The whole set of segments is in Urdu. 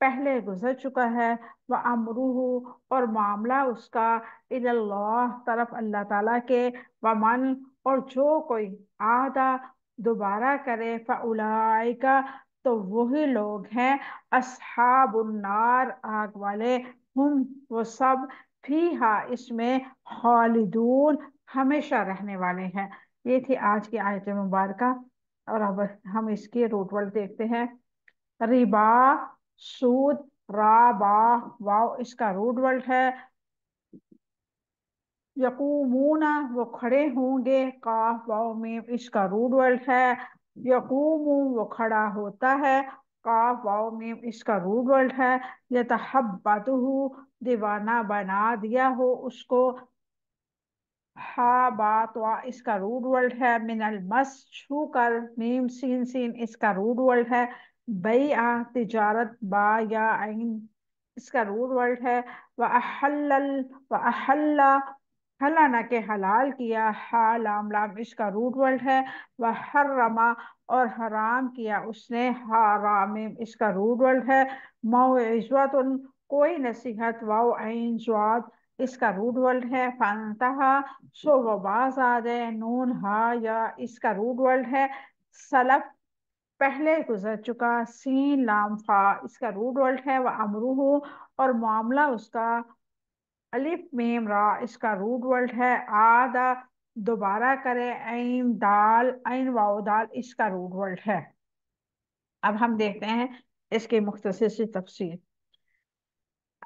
پہلے گزر چکا ہے، وہ امرہ اور معاملہ اس کا اللہ طرف اللہ تعالیٰ کے، ومن اور جو کوئی عادہ دوبارہ کرے فاولئک تو وہی لوگ ہیں اصحاب النار آگ والے، ہم وہ سب فیہا اس میں خالدون ہمیشہ رہنے والے ہیں۔ یہ تھی آج کی آیت مبارکہ، اور اب ہم اس کے روٹ ورڈ دیکھتے ہیں۔ ربا، سود، را با واو اس کا روٹ ورڈ ہے۔ یقومون وہ کھڑے ہوں گے، قاف واو میم اس کا روٹ ورڈ ہے۔ یقوم وہ کھڑا ہوتا ہے، قاف واو میم اس کا روٹ ورڈ ہے۔ یتحبطہ دیوانہ بنا دیا ہو اس کو، ہا بات وا اس کا روٹ ورڈ ہے۔ من المس چھو کر، میم سین سین اس کا روٹ ورڈ ہے۔ بیع تجارت، با یا عین اس کا روٹ ورڈ ہے۔ وَأَحَلَّ حلانہ کے حلال کیا، ہا لام لام اس کا روٹ ورڈ ہے۔ وحرم اور حرام کیا اس نے، حرام اس کا روٹ ورڈ ہے۔ موعظۃ کوئی نصیحت، واو عین ضاد اس کا روٹ ورڈ ہے۔ فانتہا سو وہ باز آ جائے، نون ہا یا اس کا روٹ ورڈ ہے۔ سلف پہلے گزر چکا، سین لام فا اس کا روٹ ورڈ ہے۔ وہ امرہ اور معاملہ اس کا، الف میم را اس کا روٹ ورڈ ہے۔ آدھا دوبارہ کرے، عین دال عین واو دال اس کا روٹ ورڈ ہے۔ اب ہم دیکھتے ہیں اس کی مختصر سی تفصیل۔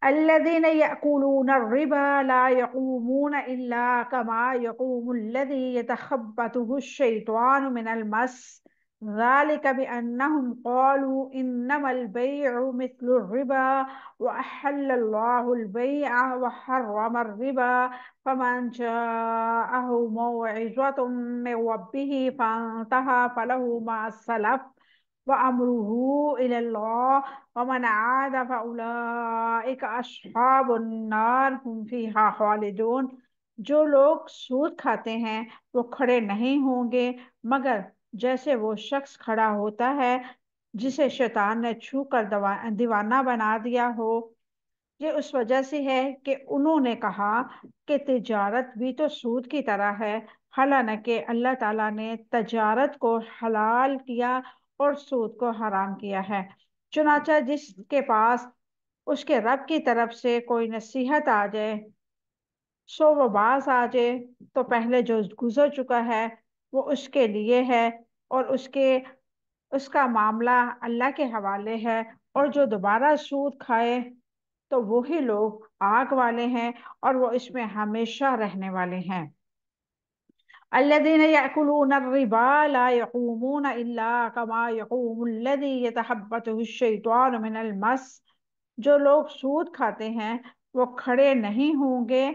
الذين يأكلون الربا لا يقومون إلا كما يقوم الذي يتخبطه الشيطان من المس، ذلك بأنهم قالوا إنما البيع مثل الربا وأحل الله البيع وحرم الربا، فمن جاءه موعظة من ربه فانتهى فله ما سلف وأمره إلى الله ومن عاد فأولئك أصحاب النار هم فيها خالدون۔ جو لوگ سود کھاتے ہیں وہ کھڑے نہیں ہوں گے مگر جیسے وہ شخص کھڑا ہوتا ہے جسے شیطان نے چھو کر دیوانہ بنا دیا ہو۔ یہ اس وجہ سے ہے کہ انہوں نے کہا کہ تجارت بھی تو سود کی طرح ہے، حالانکہ اللہ تعالیٰ نے تجارت کو حلال کیا اور سود کو حرام کیا ہے۔ چنانچہ جس کے پاس اس کے رب کی طرف سے کوئی نصیحت آ جائے، سو وہ باز آ جائے، تو پہلے جو گزر چکا ہے وہ اس کے لیے ہے، اور اس کا معاملہ اللہ کے حوالے ہے، اور جو دوبارہ سود کھائے تو وہی لوگ آگ والے ہیں اور وہ اس میں ہمیشہ رہنے والے ہیں۔ الذين يأكلون الربا لا يقومون إلا كما يقوم الذي يتخبطه الشيطان من المس، جو لوگ سود کھاتے ہیں وہ کھڑے نہیں ہوں گے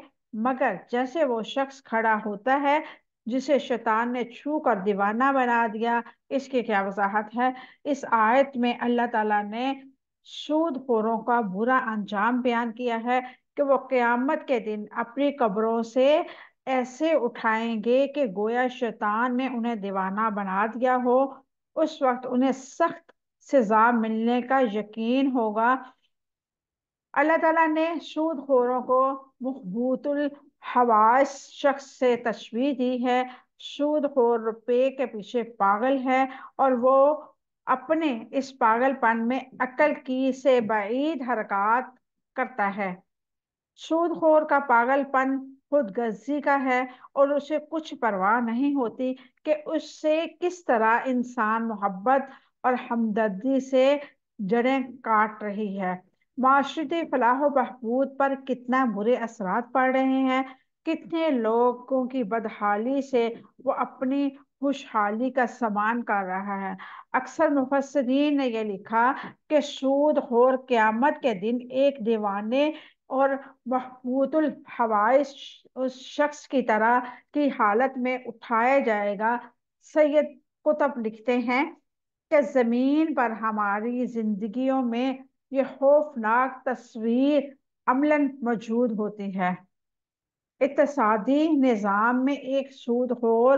مگر جیسے وہ شخص کھڑا ہوتا ہے جسے شیطان نے چھو کر دیوانہ بنا دیا۔ اس کی کیا وضاحت ہے؟ اس آیت میں اللہ تعالیٰ نے سود خوروں کا برا انجام بیان کیا ہے کہ وہ قیامت کے دن اپنی قبروں سے ایسے اٹھائیں گے کہ گویا شیطان نے انہیں دیوانہ بنا دیا ہو۔ اس وقت انہیں سخت سزا ملنے کا یقین ہوگا۔ اللہ تعالیٰ نے سود خوروں کو مخبوط الحواس شخص سے تشبیہ دی ہے۔ سود خور روپے کے پیچھے پاگل ہے اور وہ اپنے اس پاگل پن میں عقل کی سے بعید حرکات کرتا ہے۔ سود خور کا پاگل پن خود غرضی کا ہے اور اسے کچھ پرواہ نہیں ہوتی کہ اس سے کس طرح انسان محبت اور ہمدردی سے جڑیں کاٹ رہی ہے۔ معاشرتی فلاح و بہبود پر کتنا برے اثرات پڑ رہے ہیں، کتنے لوگوں کی بدحالی سے وہ اپنی خوشحالی کا سامان کر رہا ہے۔ اکثر مفسرین نے یہ لکھا کہ سود خور قیامت کے دن ایک دیوانے اور محبوط الحواس اس شخص کی طرح کی حالت میں اٹھایا جائے گا۔ سید قطب لکھتے ہیں کہ زمین پر ہماری زندگیوں میں یہ خوفناک تصویر عملاً موجود ہوتی ہے۔ اقتصادی نظام میں ایک سود خور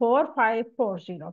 4540।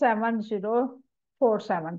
7047।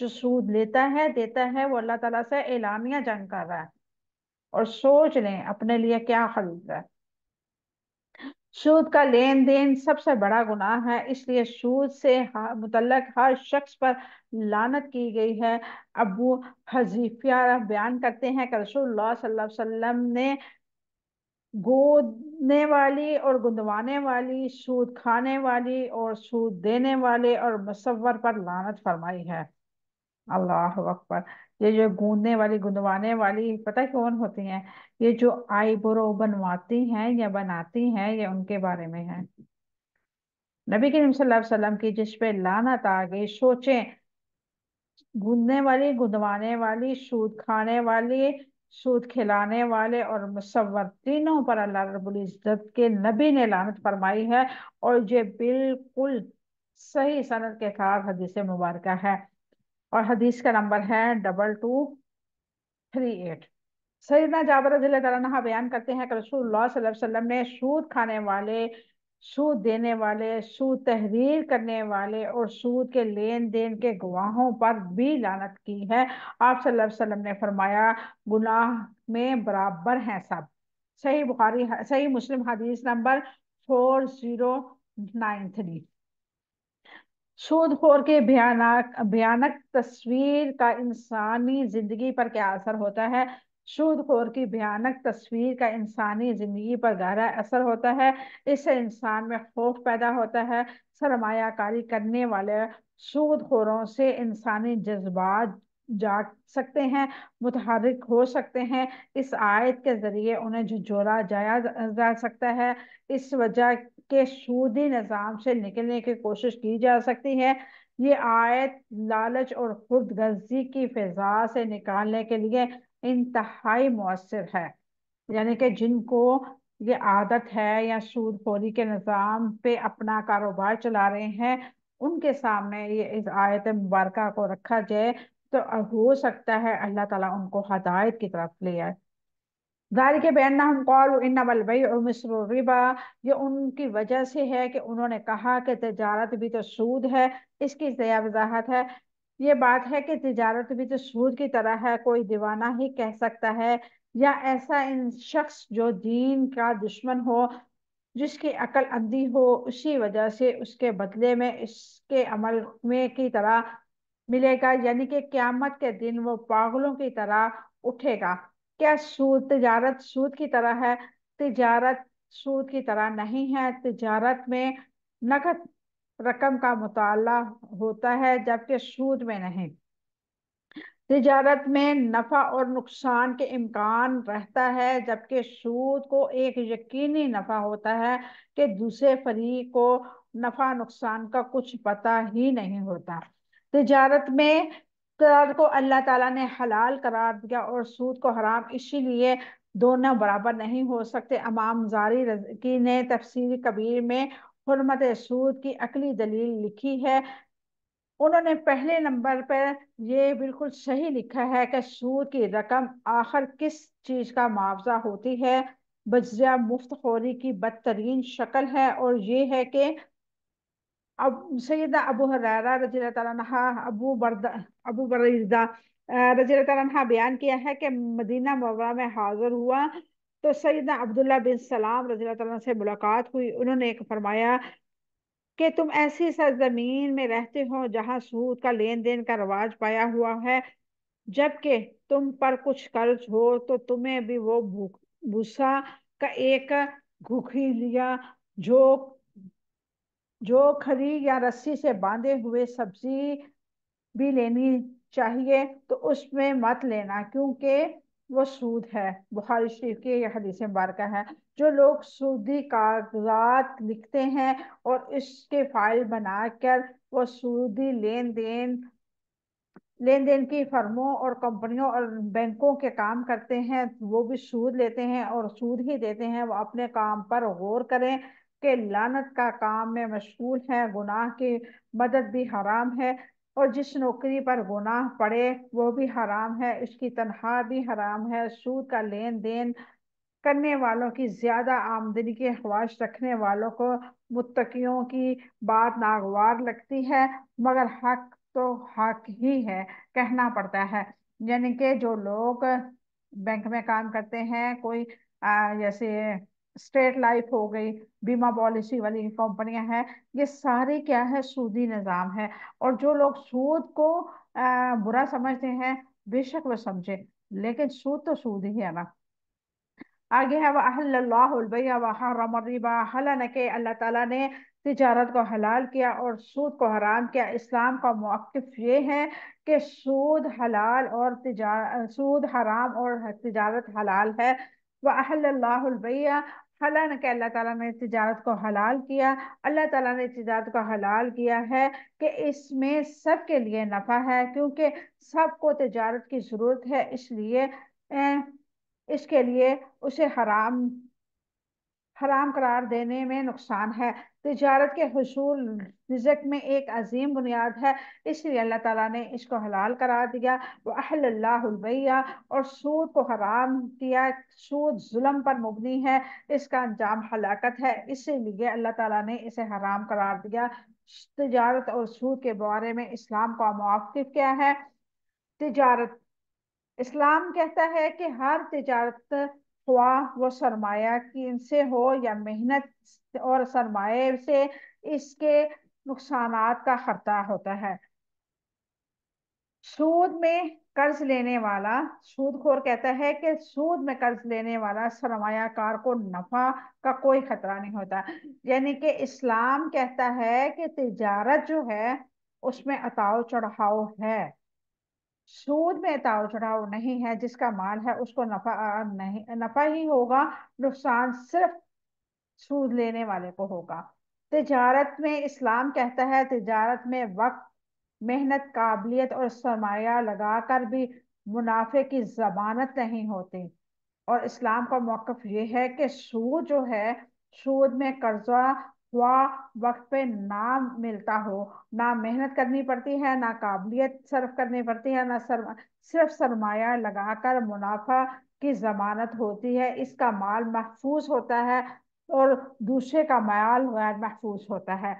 جو سود لیتا ہے دیتا ہے وہ اللہ تعالیٰ سے اعلانیہ جنگ کر رہا ہے۔ اور سوچ لیں اپنے لیے کیا خرید رہا ہے۔ سود کا لین دین سب سے بڑا گناہ ہے، اس لیے سود سے متعلق ہر شخص پر لعنت کی گئی ہے۔ ابو حذیفہ بیان کرتے ہیں کہ رسول اللہ صلی اللہ علیہ وسلم نے گودنے والی اور گندوانے والی، سود کھانے والی اور سود دینے والے اور مصور پر لعنت فرمائی ہے۔ اللہ اکبر۔ یہ جو گوندنے والی گندوانے والی پتہ کون ہوتی ہیں؟ یہ جو آئی برو بنواتی ہیں یا بناتی ہیں، یہ ان کے بارے میں ہے۔ نبی کریم صلی اللہ علیہ وسلم کی جس پہ لعنت آ گئی، سوچیں، گوندنے والی، گندوانے والی، سود کھانے والی، سود کھلانے والے اور مصور، تینوں پر اللہ رب العزت کے نبی نے لعنت فرمائی ہے، اور یہ بالکل صحیح سند کے ساتھ حدیث مبارکہ ہے، اور حدیث کا نمبر ہے 2238۔ سیدنا جابر رضی اللہ تعالیٰ عنہ بیان کرتے ہیں کہ رسول اللہ صلی اللہ علیہ وسلم نے سود کھانے والے، سود دینے والے، سود تحریر کرنے والے اور سود کے لین دین کے گواہوں پر بھی لعنت کی ہے۔ آپ صلی اللہ علیہ وسلم نے فرمایا، گناہ میں برابر ہیں سب۔ صحیح مسلم حدیث نمبر 4093۔ سود خور کے بھیانک تصویر کا انسانی زندگی پر کیا اثر ہوتا ہے؟ سود خور کی بھیانک تصویر کا انسانی زندگی پر گہرا اثر ہوتا ہے۔ اس سے انسان میں خوف پیدا ہوتا ہے۔ سرمایہ کاری کرنے والے سود خوروں سے انسانی جذبات جاگ سکتے ہیں، متحرک ہو سکتے ہیں۔ اس آیت کے ذریعے انہیں جھنجھوڑا جا سکتا ہے، اس وجہ کے سودی نظام سے نکلنے کی کوشش کی جا سکتی ہے۔ یہ آیت لالچ اور خود غرضی کی فضا سے نکالنے کے لیے انتہائی مؤثر ہے۔ یعنی کہ جن کو یہ عادت ہے یا سود خوری کے نظام پہ اپنا کاروبار چلا رہے ہیں، ان کے سامنے یہ اس آیت مبارکہ کو رکھا جائے تو ہو سکتا ہے اللہ تعالیٰ ان کو ہدایت کی طرف لے آئے۔ ذالک بأنہم قالوا انما البیع مثل الربا، یہ ان کی وجہ سے ہے کہ انہوں نے کہا کہ تجارت بھی تو سود ہے۔ اس کی وضاحت ہے، یہ بات ہے کہ تجارت بھی تو سود کی طرح ہے، کوئی دیوانہ ہی کہہ سکتا ہے، یا ایسا شخص جو دین کا دشمن ہو، جس کی عقل اندھی ہو، اسی وجہ سے اس کے بدلے میں اس کے عمل میں کی طرح ملے گا، یعنی کہ قیامت کے دن وہ پاگلوں کی طرح اٹھے گا۔ کیا تجارت سود کی طرح ہے؟ تجارت سود کی طرح نہیں ہے۔ تجارت میں نقد رقم کا مطالعہ ہوتا ہے، جبکہ سود میں نہیں۔ تجارت میں نفع اور نقصان کے امکان رہتا ہے، جبکہ سود کو ایک یقینی نفع ہوتا ہے کہ دوسرے فریق کو نفع نقصان کا کچھ پتہ ہی نہیں ہوتا۔ تجارت میں قرار کو اللہ تعالیٰ نے حلال قرار دیا اور سود کو حرام، اسی لیے دونوں برابر نہیں ہو سکتے۔ امام زاری کی نے تفسیر کبیر میں حرمت سود کی عقلی دلیل لکھی ہے۔ انہوں نے پہلے نمبر پر یہ بالکل صحیح لکھا ہے کہ سود کی رقم آخر کس چیز کا معاوضہ ہوتی ہے؟ بجزیہ مفت خوری کی بدترین شکل ہے، اور یہ ہے کہ سیدنا ابو ہریرہ رضی اللہ تعالیٰ عنہ ابو بریدہ رضی اللہ تعالیٰ عنہ بیان کیا ہے کہ مدینہ منورہ میں حاضر ہوا تو سیدنا عبداللہ بن سلام رضی اللہ تعالیٰ عنہ سے ملاقات ہوئی۔ انہوں نے ایک فرمایا کہ تم ایسی سرزمین میں رہتے ہو جہاں سود کا لین دین کا رواج پایا ہوا ہے، جبکہ تم پر کچھ قرض ہو تو تمہیں بھی وہ بھوسا کا ایک گھوکھی لیا جو کھری یا رسی سے باندھے ہوئے سبزی بھی لینی چاہیے تو اس میں مت لینا، کیونکہ وہ سود ہے۔ بخاری شریف کی یہ حدیث مبارکہ ہے۔ جو لوگ سودی کاغذات لکھتے ہیں اور اس کے فائل بنا کر وہ سودی لین دین کی فرموں اور کمپنیوں اور بینکوں کے کام کرتے ہیں، وہ بھی سود لیتے ہیں اور سود ہی دیتے ہیں۔ وہ اپنے کام پر غور کریں کہ لعنت کا کام میں مشغول ہے، گناہ کی مدد بھی حرام ہے، اور جس نوکری پر گناہ پڑے وہ بھی حرام ہے، اس کی تنخواہ بھی حرام ہے۔ سود کا لین دین کرنے والوں کی زیادہ آمدنی کی خواہش رکھنے والوں کو متقیوں کی بات ناگوار لگتی ہے، مگر حق تو حق ہی ہے، کہنا پڑتا ہے۔ یعنی کہ جو لوگ بینک میں کام کرتے ہیں، کوئی جیسے اسٹیٹ لائف ہو گئی، بیمہ پالیسی والی کمپنیاں ہیں، یہ ساری کیا ہے، سودی نظام ہے۔ اور جو لوگ سود کو برا سمجھتے ہیں، بے شک وہ سمجھے، لیکن سود تو سود ہی ہے نا۔ آگے ہے وَأَحَلَّ اللَّهُ الْبَيْعَ وَحَرَّمَ الرِّبَا، حالانکہ کہ اللہ تعالیٰ نے تجارت کو حلال کیا اور سود کو حرام کیا۔ اسلام کا موقف یہ ہے کہ سود حلال اور سود حرام اور تجارت حلال ہے۔ وَأَحَلَّ اللَّهُ الْبَيْعَ، حالانکہ اللہ تعالیٰ نے تجارت کو حلال کیا۔ اللہ تعالیٰ نے تجارت کو حلال کیا ہے کہ اس میں سب کے لیے نفع ہے، کیونکہ سب کو تجارت کی ضرورت ہے، اس لیے اس کے لیے اسے حرام قرار دینے میں نقصان ہے۔ تجارت کے حصول رزق میں ایک عظیم بنیاد ہے، اس لیے اللہ تعالیٰ نے اس کو حلال قرار دیا۔ وَأَحَلَّ اللَّهُ الْبَيْعَ، اور سود کو حرام کیا۔ سود ظلم پر مبنی ہے، اس کا انجام ہلاکت ہے، اسی لیے اللہ تعالیٰ نے اسے حرام قرار دیا۔ تجارت اور سود کے بارے میں اسلام کا موقف کیا ہے؟ تجارت، اسلام کہتا ہے کہ ہر تجارت، خواہ وہ سرمایہ کی سے ہو یا محنت اور سرمایہ سے، اس کے نقصانات کا خطرہ ہوتا ہے۔ سود میں قرض لینے والا، سود خور کہتا ہے کہ سود میں قرض لینے والا سرمایہ کار کو نفع کا کوئی خطرہ نہیں ہوتا۔ یعنی کہ اسلام کہتا ہے کہ تجارت جو ہے اس میں اتاؤ چڑھاؤ ہے، سود میں اتاؤ چڑھاؤ نہیں ہے۔ جس کا مال ہے اس کو نفع ہی ہوگا، نقصان صرف سود لینے والے کو ہوگا۔ تجارت میں اسلام کہتا ہے تجارت میں وقت، محنت، قابلیت اور سرمایہ لگا کر بھی منافع کی ضمانت نہیں ہوتی۔ اور اسلام کا موقف یہ ہے کہ سود جو ہے، سود میں قرضہ ہوا وقت پہ نہ ملتا ہو، نہ محنت کرنی پڑتی ہے، نہ قابلیت صرف کرنی پڑتی ہے، نہ صرف سرمایہ لگا کر منافع کی ضمانت ہوتی ہے، اس کا مال محفوظ ہوتا ہے اور دوسرے کا مال غیر محفوظ ہوتا ہے۔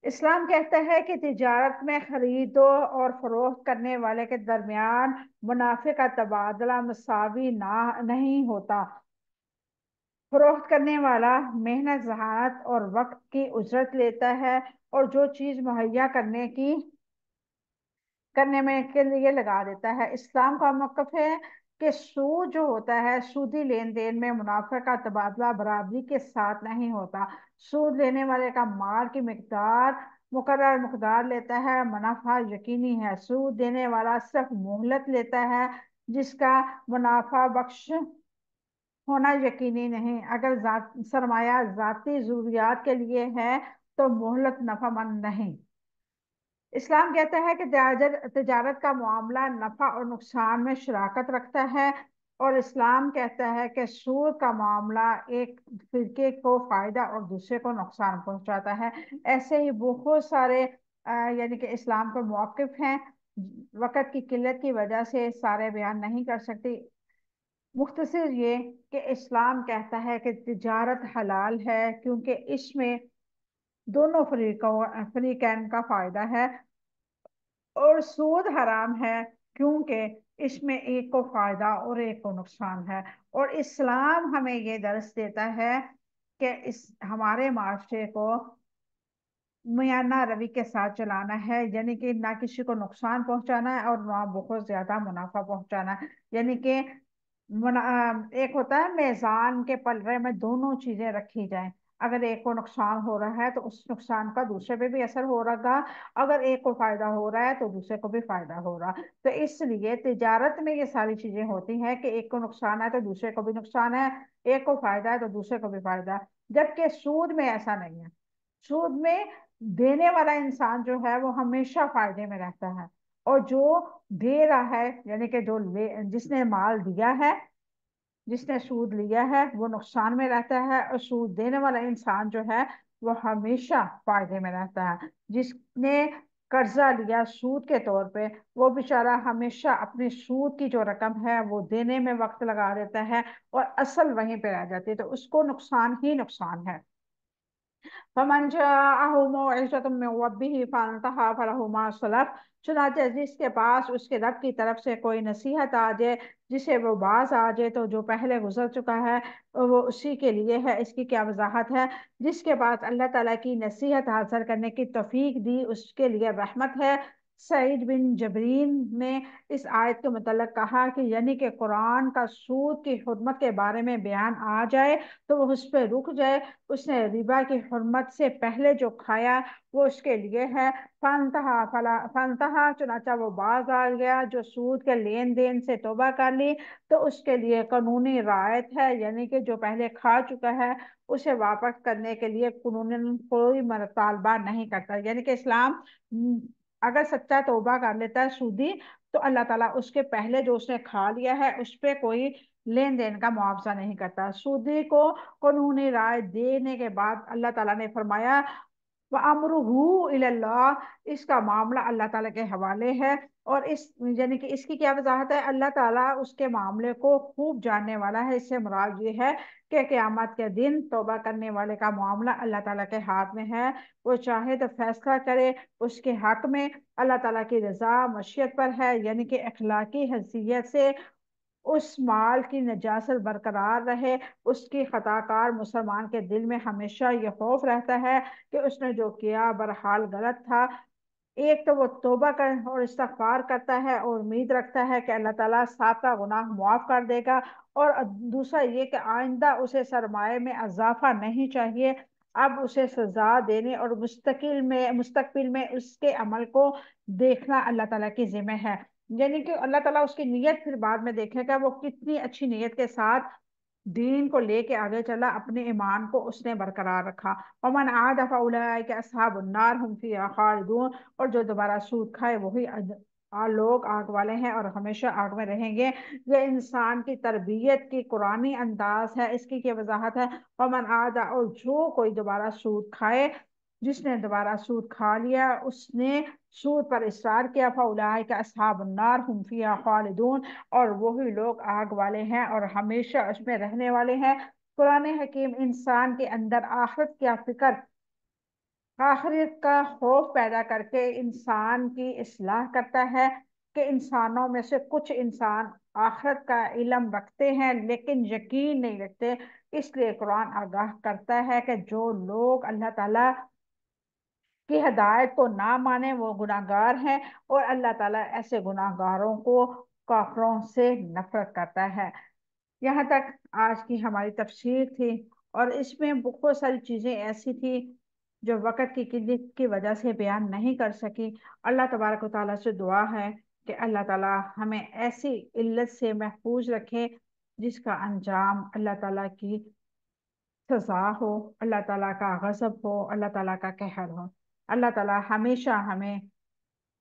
اسلام کہتا ہے کہ تجارت میں خرید اور فروخت کرنے والے کے درمیان منافع کا تبادلہ مساوی نہیں ہوتا۔ فروخت کرنے والا محنت، ذہانت اور وقت کی اجرت لیتا ہے، اور جو چیز مہیا کرنے میں کے لیے لگا دیتا ہے۔ اسلام کا موقف ہے کہ سود جو ہوتا ہے، سودی لین دین میں منافع کا تبادلہ برابری کے ساتھ نہیں ہوتا۔ سود لینے والے کا مال کی مقرر مقدار لیتا ہے، منافع یقینی ہے۔ سود دینے والا صرف مہلت لیتا ہے، جس کا منافع بخش ہونا یقینی نہیں۔ اگر سرمایہ ذاتی ضروریات کے لیے ہے تو مہلت نفع مند نہیں۔ اسلام کہتا ہے کہ تجارت کا معاملہ نفع اور نقصان میں شراکت رکھتا ہے، اور اسلام کہتا ہے کہ سود کا معاملہ ایک فرقے کو فائدہ اور دوسرے کو نقصان پہنچاتا ہے۔ ایسے ہی بہت سارے یعنی کہ اسلام کے موقف ہیں، وقت کی قلت کی وجہ سے سارے بیان نہیں کر سکتی۔ مختصر یہ کہ اسلام کہتا ہے کہ تجارت حلال ہے کیونکہ اس میں دونوں فریقین کا فائدہ ہے، اور سود حرام ہے کیونکہ اس میں ایک کو فائدہ اور ایک کو نقصان ہے۔ اور اسلام ہمیں یہ درس دیتا ہے کہ ہمارے معاشرے کو میانہ روی کے ساتھ چلانا ہے، یعنی کہ نہ کسی کو نقصان پہنچانا ہے اور نہ بہت زیادہ منافع پہنچانا ہے۔ یعنی کہ ایک ہوتا ہے میزان کے پلڑے میں دونوں چیزیں رکھی جائیں، اگر ایک کو نقصان ہو رہا ہے تو اس نقصان کا دوسرے پہ بھی اثر ہو رہا، اگر ایک کو فائدہ ہو رہا ہے تو دوسرے کو بھی فائدہ ہو رہا۔ تو اس لیے تجارت میں یہ ساری چیزیں ہوتی ہیں کہ ایک کو نقصان ہے تو دوسرے کو بھی نقصان ہے، ایک کو فائدہ ہے تو دوسرے کو بھی فائدہ ہے، جبکہ سود میں ایسا نہیں ہے۔ سود میں دینے والا انسان جو ہے وہ ہمیشہ فائدے میں رہتا ہے، اور جو دے رہا ہے یعنی کہ جس نے مال دیا ہے، جس نے سود لیا ہے، وہ نقصان میں رہتا ہے، اور سود دینے والا انسان جو ہے وہ ہمیشہ فائدے میں رہتا ہے۔ جس نے قرضہ لیا سود کے طور پہ، وہ بیچارہ ہمیشہ اپنی سود کی جو رقم ہے وہ دینے میں وقت لگا دیتا ہے، اور اصل وہیں پہ رہ جاتی ہے، تو اس کو نقصان ہی نقصان ہے۔ فمن جاءه موعظة من ربه فانتهى فله ما سلف، چنانچہ جس کے پاس اس کے رب کی طرف سے کوئی نصیحت آ جائے، جسے وہ باز آ جائے، تو جو پہلے گزر چکا ہے وہ اسی کے لیے ہے۔ اس کی کیا وضاحت ہے؟ جس کے پاس اللہ تعالیٰ کی نصیحت حاصل کرنے کی توفیق دی، اس کے لیے رحمت ہے۔ سعید بن جبرین نے اس آیت کے متعلق کہا کہ یعنی کہ قرآن کا سود کی حرمت کے بارے میں بیان آ جائے تو وہ اس پہ رک جائے۔ اس نے ربا کی حرمت سے پہلے جو کھایا وہ اس کے لیے ہے۔ فنتہا چنانچہ وہ باز آ گیا، جو سود کے لین دین سے توبہ کر لی تو اس کے لیے قانونی رعایت ہے، یعنی کہ جو پہلے کھا چکا ہے اسے واپس کرنے کے لیے قانون کوئی مطالبہ نہیں کرتا۔ یعنی کہ اسلام اگر سچا توبہ کر لیتا ہے سودی، تو اللہ تعالیٰ اس کے پہلے جو اس نے کھا لیا ہے اس پہ کوئی لین دین کا معاوضہ نہیں کرتا۔ سودی کو قانونی رائے دینے کے بعد اللہ تعالیٰ نے فرمایا وَأَمْرُهُ إِلَى اللَّهِ، اس کا معاملہ اللہ تعالیٰ کے حوالے ہے۔ اور اس یعنی کہ اس کی کیا وضاحت ہے؟ اللہ تعالیٰ اس کے معاملے کو خوب جاننے والا ہے۔ اس سے مراد یہ ہے کہ قیامت کے دن توبہ کرنے والے کا معاملہ اللہ تعالیٰ کے ہاتھ میں ہے، وہ چاہے تو فیصلہ کرے اس کے حق میں۔ اللہ تعالیٰ کی رضا مشیت پر ہے، یعنی کہ اخلاقی حیثیت سے اس مال کی نجاست برقرار رہے۔ اس کی خطا کار مسلمان کے دل میں ہمیشہ یہ خوف رہتا ہے کہ اس نے جو کیا بہرحال غلط تھا۔ ایک تو وہ توبہ کر اور استغفار کرتا ہے اور امید رکھتا ہے کہ اللہ تعالیٰ سابقہ گناہ معاف کر دے گا، اور دوسرا یہ کہ آئندہ اسے سرمایہ میں اضافہ نہیں چاہیے، اب اسے سزا دینے اور مستقبل میں اس کے عمل کو دیکھنا اللہ تعالیٰ کی ذمہ ہے۔ یعنی کہ اللہ تعالیٰ اس کی نیت پھر بعد میں دیکھے گا، وہ کتنی اچھی نیت کے ساتھ دین کو لے کے آگے چلا، اپنے ایمان کو اس نے برقرار رکھا۔ ومن عاد فاولئک اصحاب النار هم فیہا خالدون، اور جو دوبارہ سود کھائے وہی لوگ آگ والے ہیں اور ہمیشہ آگ میں رہیں گے۔ یہ انسان کی تربیت کی قرآنی انداز ہے، اس کی کیا وضاحت ہے؟ ومن عاد، اور جو کوئی دوبارہ سود کھائے، جس نے دوبارہ سود کھا لیا، اس نے سود پر اصرار کیا، فاولئک اصحاب النار هم فیہا خالدون، اور وہی لوگ آگ والے ہیں اور ہمیشہ اس میں رہنے والے ہیں۔ قرآن حکیم انسان کے اندر آخرت کیا فکر، آخرت کا خوف پیدا کر کے انسان کی اصلاح کرتا ہے کہ انسانوں میں سے کچھ انسان آخرت کا علم رکھتے ہیں لیکن یقین نہیں رکھتے۔ اس لیے قرآن آگاہ کرتا ہے کہ جو لوگ اللہ تعالیٰ کی ہدایت کو نہ مانے وہ گناہ گار ہیں، اور اللہ تعالیٰ ایسے گناہ گاروں کو کافروں سے نفرت کرتا ہے۔ یہاں تک آج کی ہماری تفسیر تھی، اور اس میں بہت ساری چیزیں ایسی تھی جو وقت کی قلت کی وجہ سے بیان نہیں کر سکی۔ اللہ تبارک و تعالیٰ سے دعا ہے کہ اللہ تعالیٰ ہمیں ایسی علت سے محفوظ رکھے جس کا انجام اللہ تعالیٰ کی سزا ہو، اللہ تعالیٰ کا غضب ہو، اللہ تعالیٰ کا قہر ہو۔ اللہ تعالیٰ ہمیشہ ہمیں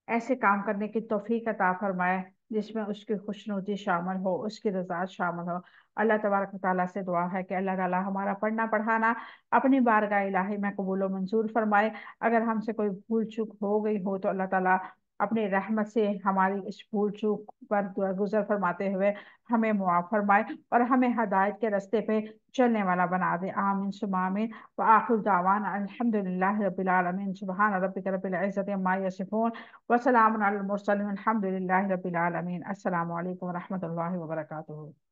ایسے کام کرنے کی توفیق عطا فرمائے جس میں اس کی خوشنودی شامل ہو، اس کی رضا شامل ہو۔ اللہ تبارک و تعالیٰ سے دعا ہے کہ اللہ تعالیٰ ہمارا پڑھنا پڑھانا اپنی بارگاہ الہی میں قبول و منظور فرمائے۔ اگر ہم سے کوئی بھول چوک ہو گئی ہو تو اللہ تعالیٰ اپنی رحمت سے ہماری اس بھول چوک پر گزر فرماتے ہوئے ہمیں معاف فرمائے اور ہمیں ہدایت کے رستے پہ چلنے والا بنا دے۔ آمین ثم آمین۔ وآخر دعوانا الحمد للہ رب العالمین۔ سبحان ربک رب العزت عما یصفون وسلام علی المرسلین الحمد للہ رب العالمین۔ السلام علیکم ورحمۃ اللہ وبرکاتہ۔